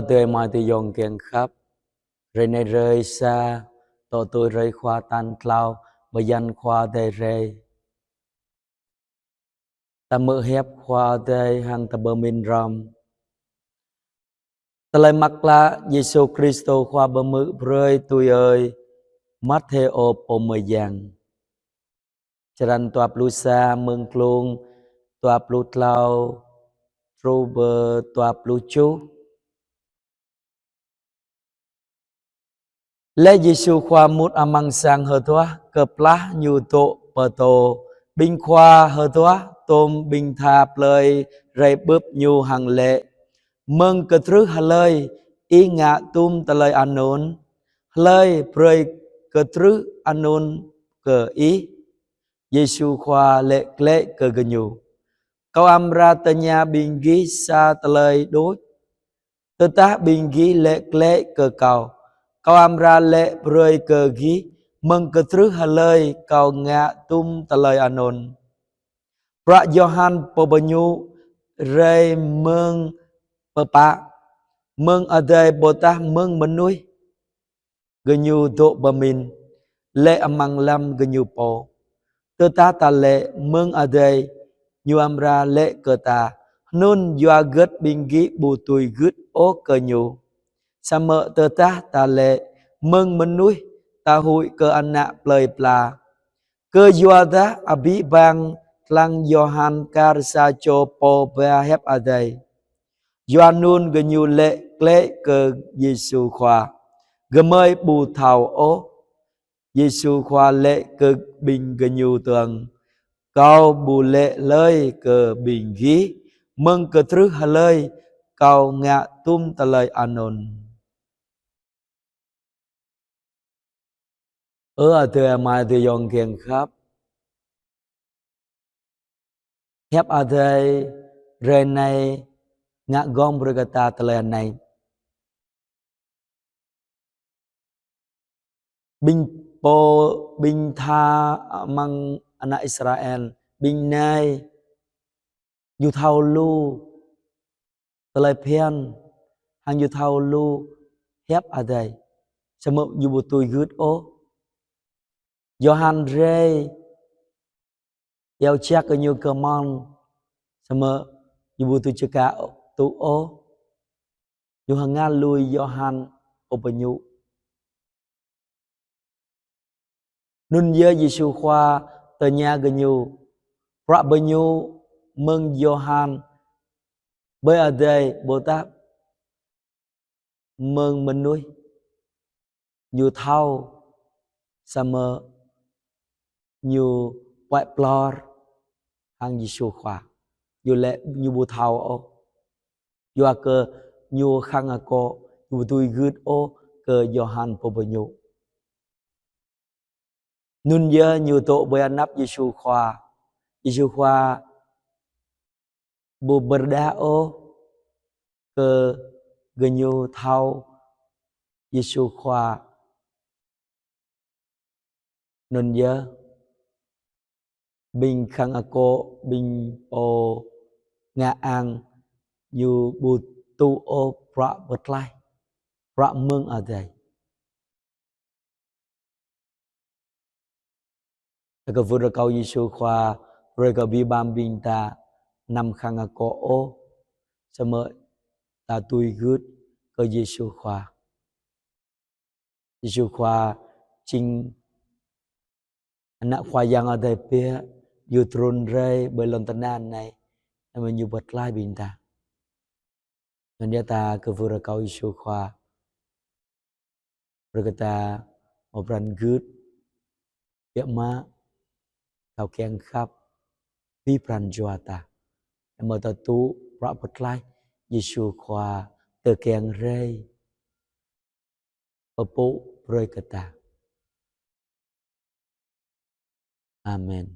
Tươi mai thì dòng kiên khắp. Rơi này rơi xa. Tổ tôi rơi khoa tan clau. Bởi dân khoa đầy rơi. Ta mơ hẹp khoa đầy hàng ta bơ minh râm. Ta lời mắc lạ. Giê-xu Christo khoa bơ mự rơi tôi ơi. Mắt thê ô bồ mơ dàng. Charan toạp lưu xa mương klung. Toạp lưu tlau. Trô bơ toạp lưu chú. Lê Giê-xu khoa mút amang sang hơ thoa, cập lá nhu tổ bờ tổ, binh khoa hơ thoa, tôm binh thạp lời, rây bướp nhu hàng lệ. Mừng cơ trứ hà lời, ý ngạ tùm tà lời anh nôn, lời prơi cơ trứ anh nôn cơ ý. Giê-xu khoa lệ lệ cơ gơ nhu. Câu âm ra tà nhà bình ghi xa tà lời đốt, tà tá bình ghi lệ lệ cơ cầu. Kau amra lệ rơi cờ ghi mừng cơ trứ hà lời cầu ngạ tum tà lời anon. Pra Johan Pobanyu rơi mừng bờ bạ mừng ở đây bồ tát mừng mình nuôi gân nhu độ bờ mình lệ amang lam gân nhu po tơ ta ta lệ mừng ở đây nhu amra lệ cơ ta nun doa gớt bình ghi bù tùy gớt ô cơ nhu sa mơ tơ ta lệ mừng mình nuôi ta hụi cơ anak lời pla cơ doa ta abi bang lang Johan karsa cho po ba hep ở đây Doanun genyu lệ lệ cơ Giê-xu khoa gmơi bù thảo ô Giê-xu khoa lệ cơ bình genyu tường cao bù lệ lời cơ bình ghi mừng cơ trứ hà lời cao ngạ tum tà lời anon. Ở thừa mai thì dòng kiền khắp hẹp ở đây rơi này ngạ gom berkata tà lời này binh po binh tha mang anak Israel binh này yu thao lu tà lời phiền hàng yu thao lu hẹp ở đây sa mơ yu bù tùy gứt ô Johan rê yau chắc cơ nhu cơ mong sa mơ yu bù tùy chơ cả tụ ô yu hàng ngã lui Johan ô bà nhu nun dơ Giê-xu khoa tờ nhà gơ nhu pra bơ nhu mừng Johan bởi ở đây Bồ Tát mừng mình nuôi nhu thao sa mơ nhu quại plor hàng Giê-xu khoa nhu lệ nhu bù thao ô nhu à cơ nhu khang à cô nhu tùy gứt ô cơ Johan po bơ nhu nun dơ nhu tổ bởi anap Giê-xu khoa bù berda ô cơ gơ nhu thao Giê-xu khoa nun dơ bình khang a cô bình ô ngạ an nhu bù tu ô pra bật lai pra mừng ở đây cơ vừa được câu Giê-xu khoa rồi cơ bi bam bình ta nằm khang a cô ô sa mơ ta tùy gứt cơ Giê-xu khoa chính anak khoa yang ở đây pia yu trôn rây bởi lần tân an này mà yu bật lai bình ta nên dia ta cơ vừa được câu Giê-xu khoa rồi ta một lần gứt ya ma tao kiang khắp vi pran joa ta mà ta tu pra bật lai Giê-xu khoa tờ kiang rây ở bộ rơi cả ta. Amen.